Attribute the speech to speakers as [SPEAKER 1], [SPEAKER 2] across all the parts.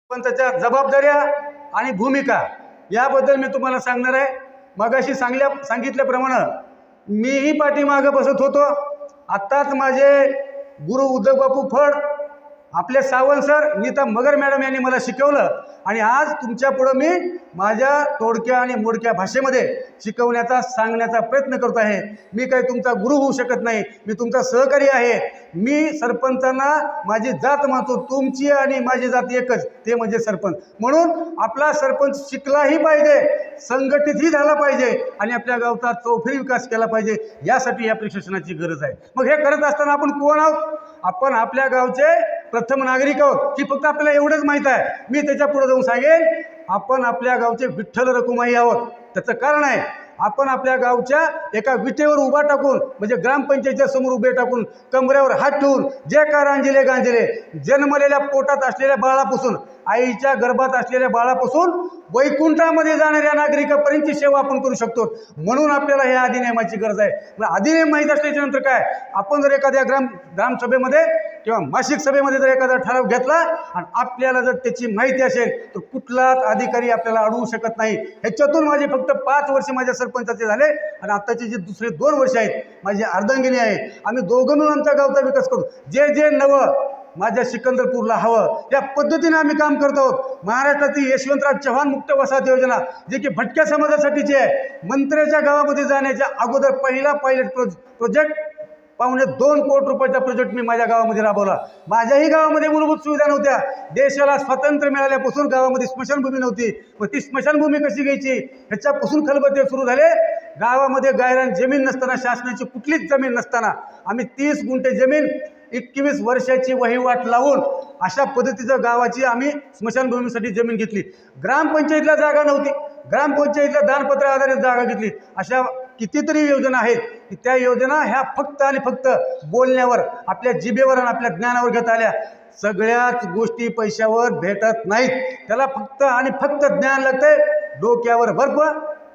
[SPEAKER 1] सरपंचाच्या जबाबदाऱ्या आणि भूमिका याबद्दल मी तुम्हाला सांगणार आहे. मगाशी सांगितल्याप्रमाणे मीही पाठीमागं बसत होतो. आत्ताच माझे गुरु उद्धव बापू फड, आपले सावंत सर, नीता मगर मॅडम यांनी मला शिकवलं आणि आज तुमच्या पुढं मी माझ्या तोडक्या आणि मोडक्या भाषेमध्ये शिकवण्याचा सांगण्याचा प्रयत्न करतो आहे. मी काही तुमचा गुरु होऊ शकत नाही, मी तुमचा सहकारी आहे. मी सरपंचांना माझी जात मानतो. तुमची आणि माझी जात एकच, ते म्हणजे सरपंच. म्हणून आपला सरपंच शिकलाही पाहिजे, संघटितही झाला पाहिजे आणि आपल्या गावचा चौफेरी विकास केला पाहिजे. यासाठी या प्रशिक्षणाची गरज आहे. मग हे करत असताना आपण कोण आहोत? आपण आपल्या गावचे प्रथम नागरिक आहोत, की फक्त आपल्याला एवढंच माहीत आहे. मी त्याच्या पुढे जाऊन सांगेन, आपण आपल्या गावचे विठ्ठल रखुमाई आहोत. त्याचं कारण आहे, आपण आपल्या गावच्या एका विटेवर उभा टाकून, म्हणजे ग्रामपंचायतीच्या समोर उभे टाकून, कमऱ्यावर हात ठेवून, जे का रांजिले गांजिले, जन्मलेल्या पोटात असलेल्या बाळापासून, आईच्या गर्भात असलेल्या बाळापासून वैकुंठामध्ये जाणाऱ्या नागरिकापर्यंतची सेवा आपण करू शकतो. म्हणून आपल्याला ह्या अधिनियमाची गरज आहे. अधिनियम माहीत असल्याच्या नंतर काय, आपण जर एखाद्या ग्रामसभेमध्ये किंवा मासिक सभेमध्ये जर एखादा ठराव घेतला आणि आपल्याला जर त्याची माहिती असेल तर कुठलाच अधिकारी आपल्याला अडवू शकत नाही. ह्याच्यातून माझे फक्त 5 वर्ष माझ्या सरपंचाचे झाले आणि आत्ताचे जे दुसरे 2 वर्ष आहेत माझी अर्धांगिनी आहे. आम्ही दोघं मिळून आमच्या गावचा विकास करू. जे नवं माझ्या सिकंदरपूरला हवं त्या पद्धतीने आम्ही काम करत आहोत. महाराष्ट्रातील यशवंतराव चव्हाण मुक्त वसाहत योजना, जे की भटक्या समाजासाठीची आहे, मंत्र्याच्या गावामध्ये जाण्याच्या अगोदर पहिला पायलट प्रोजेक्ट 2.25 कोटी रुपयाचा प्रोजेक्ट मी माझ्या गावामध्ये राबवला. माझ्याही गावामध्ये मूलभूत सुविधा नव्हत्या. देशाला स्वातंत्र्य मिळाल्यापासून गावामध्ये स्मशानभूमी नव्हती. मग ती स्मशानभूमी कशी घ्यायची ह्याच्यापासून खलबत्ते सुरू झाले. गावामध्ये गायरान जमीन नसताना, शासनाची कुठलीच जमीन नसताना आम्ही 30 गुंठे जमीन 21 वर्षाची वहिवाट लावून अशा पद्धतीचं गावाची आम्ही स्मशानभूमीसाठी जमीन घेतली. ग्रामपंचायतीला जागा नव्हती, ग्रामपंचायतीला दानपत्र आधारित जागा घेतली. अशा कितीतरी योजना आहेत की त्या योजना ह्या फक्त आणि फक्त बोलण्यावर, आपल्या जिभेवर आणि आपल्या ज्ञानावर घेता आल्या. सगळ्याच गोष्टी पैशावर भेटत नाहीत. त्याला फक्त आणि फक्त ज्ञान लागतंय. डोक्यावर बर्फ,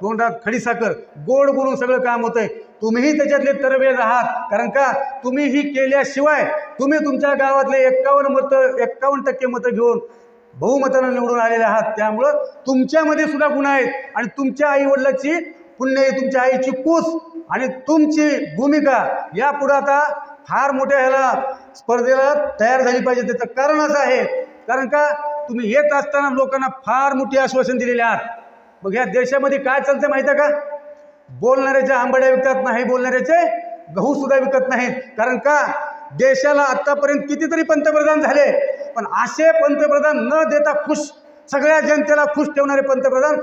[SPEAKER 1] तोंडात खडीसाखर, गोड बोलून सगळं काम होतंय. तुम्हीही त्याच्यातले तरवेळ आहात. कारण का, तुम्ही ही केल्याशिवाय तुम्ही तुमच्या गावातले 51% मतं घेऊन बहुमतानं निवडून आलेले आहात. त्यामुळं तुमच्यामध्ये सुद्धा गुण आहेत आणि तुमच्या आईवडिलाची पुण्य, तुमच्या आईची कूस आणि तुमची भूमिका यापुढे आता फार मोठ्या ह्याला स्पर्धेला तयार झाली पाहिजे. त्याचं कारण असं आहे, कारण का तुम्ही येत असताना लोकांना फार मोठी आश्वासन दिलेली आहात. मग ह्या देशामध्ये काय चालतं माहिती आहे का? बोलणाऱ्याच्या आंबाड्या विकत नाही, बोलणाऱ्याचे गहू सुद्धा विकत नाहीत. कारण का, देशाला आतापर्यंत कितीतरी पंतप्रधान झाले, पण असे पंतप्रधान न देता खुश, सगळ्या जनतेला खुश ठेवणारे पंतप्रधान,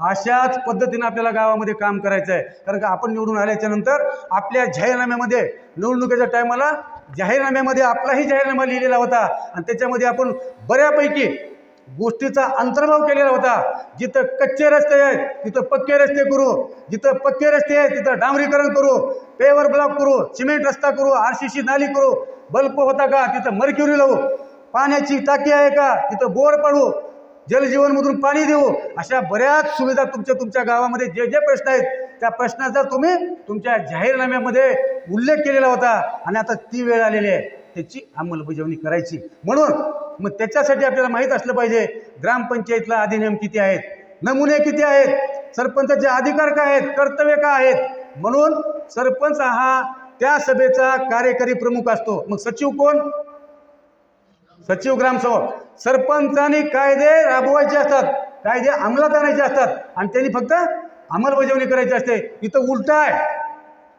[SPEAKER 1] अशाच पद्धतीने आपल्याला गावामध्ये काम करायचं आहे. कारण का आपण निवडून आल्याच्या नंतर आपल्या जाहीरनाम्यामध्ये, निवडणुकीच्या टायमाला जाहीरनाम्यामध्ये आपलाही जाहीरनामा लिहिलेला होता आणि त्याच्यामध्ये आपण बऱ्यापैकी गोष्टीचा अंतर्भाव केलेला होता. जिथं कच्चे रस्ते आहेत तिथं पक्के रस्ते करू, जिथं पक्के रस्ते आहेत तिथं डांबरीकरण करू, पेवर ब्लॉक करू, सिमेंट रस्ता करू, RCC नाली करू, बल्ब होता का तिथं मर्क्युरी लावू, पाण्याची टाकी आहे का तिथं बोर पाडू, जलजीवनमधून पाणी देऊ. अशा बऱ्याच सुविधा तुमच्या गावामध्ये जे जे प्रश्न आहेत त्या प्रश्नाचा तुम्ही तुमच्या जाहीरनाम्यामध्ये उल्लेख केलेला होता आणि आता ती वेळ आलेली आहे त्याची अंमलबजावणी करायची. म्हणून मग त्याच्यासाठी आपल्याला माहीत असलं पाहिजे ग्रामपंचायतीला अधिनियम किती आहेत, नमुने किती आहेत, सरपंचाचे अधिकार काय आहेत, कर्तव्य काय आहेत. म्हणून सरपंच हा त्या सभेचा कार्यकारी प्रमुख असतो. मग सचिव कोण? सचिव ग्रामसेवक. सरपंचांनी कायदे राबवायचे असतात, कायदे अंमलात आणायचे असतात आणि त्यांनी फक्त अंमलबजावणी करायची असते. इथं उलट आहे,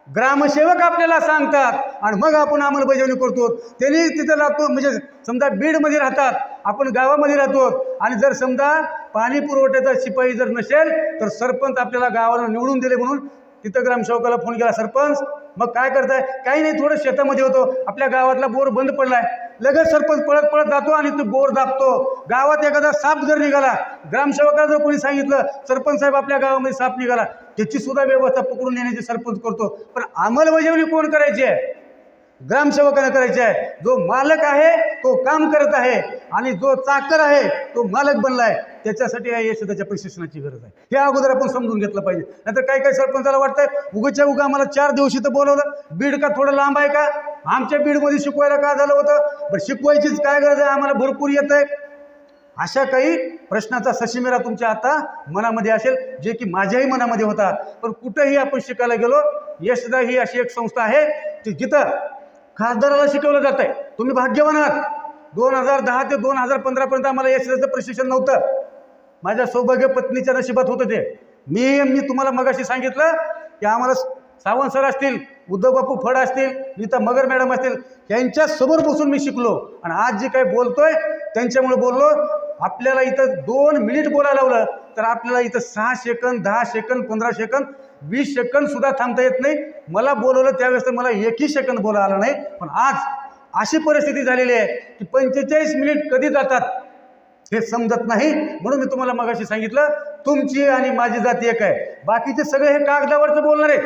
[SPEAKER 1] ग्रामसेवक आपल्याला सांगतात आणि मग आपण अंमलबजावणी करतो. त्यांनी तिथं राहतो, म्हणजे समजा बीडमध्ये राहतात, आपण गावामध्ये राहतो आणि जर समजा पाणी पुरवठ्याचा शिपाई जर नसेल तर सरपंच आपल्याला गावाला निवडून दिले म्हणून तिथं ग्रामसेवकाला फोन केला, सरपंच मग काय करताय? काही नाही, थोडं शेतामध्ये होतो, आपल्या गावातला बोर बंद पडलाय. लगेच सरपंच पळत पळत जातो आणि तो बोर दाबतो. गावात एखादा साप जर निघाला, ग्रामसेवकाला जर कोणी सांगितलं सरपंच साहेब आपल्या गावामध्ये साप निघाला, त्याची सुद्धा व्यवस्था पकडून नेण्याची सरपंच करतो. पण अंमलबजावणी कोण करायची आहे? ग्रामसेवकाने करायचे आहे. जो मालक आहे तो काम करत आहे आणि जो चाकर आहे तो मालक बनलाय. त्याच्यासाठी या यशदाच्या प्रशिक्षणाची गरज आहे. हे अगोदर आपण समजून घेतलं पाहिजे. नाहीतर काही सरपंचाला वाटतंय उगाच्या उगा आम्हाला 4 दिवस इथं बोलवलं, बीड का थोडं लांब आहे का, आमच्या बीडमध्ये शिकवायला का झालं होतं, बरं शिकवायचीच काय गरज आहे, आम्हाला भरपूर येत आहे. अशा काही प्रश्नाचा सशिमेरा तुमच्या आता मनामध्ये असेल, जे की माझ्याही मनामध्ये होता. पण कुठंही आपण शिकायला गेलो, यशदा ही अशी एक संस्था आहे की जिथं खासदाराला शिकवलं जात आहे. तुम्ही भाग्यवान आहात. 2010 ते 2015 पर्यंत आम्हाला यशदाचं प्रशिक्षण नव्हतं. माझ्या सौभाग्य पत्नीच्या नशिबात होतं ते. मी तुम्हाला मगाशी सांगितलं की आम्हाला सावंत सर असतील, उद्धव बापू फड असतील, नीता मगर मॅडम असतील, यांच्यासमोर बसून मी शिकलो. आणि आज जे काही बोलतोय त्यांच्यामुळे बोललो. आपल्याला इथं 2 मिनिट बोलायला लावलं तर आपल्याला इथं 6 सेकंद, 10 सेकंद, 15 सेकंद, 20 सेकंद सुद्धा थांबता येत नाही. मला बोलवलं त्यावेळेस तर मला 1ही सेकंद बोला आला नाही. पण आज अशी परिस्थिती झालेली आहे की 45 मिनिट कधी जातात हे समजत नाही. म्हणून मी तुम्हाला मगाशी सांगितलं, तुमची आणि माझी जाती एक आहे. बाकीचे सगळे हे कागदावरचं बोलणार आहेत,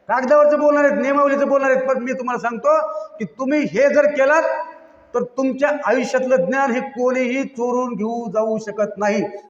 [SPEAKER 1] कागदावरचं बोलणार आहेत, नियमावलीचं बोलणार आहेत. पण मी तुम्हाला सांगतो की तुम्ही हे जर केलात तर तुमच्या आयुष्यातलं ज्ञान हे कोणीही चोरून घेऊ जाऊ शकत नाही.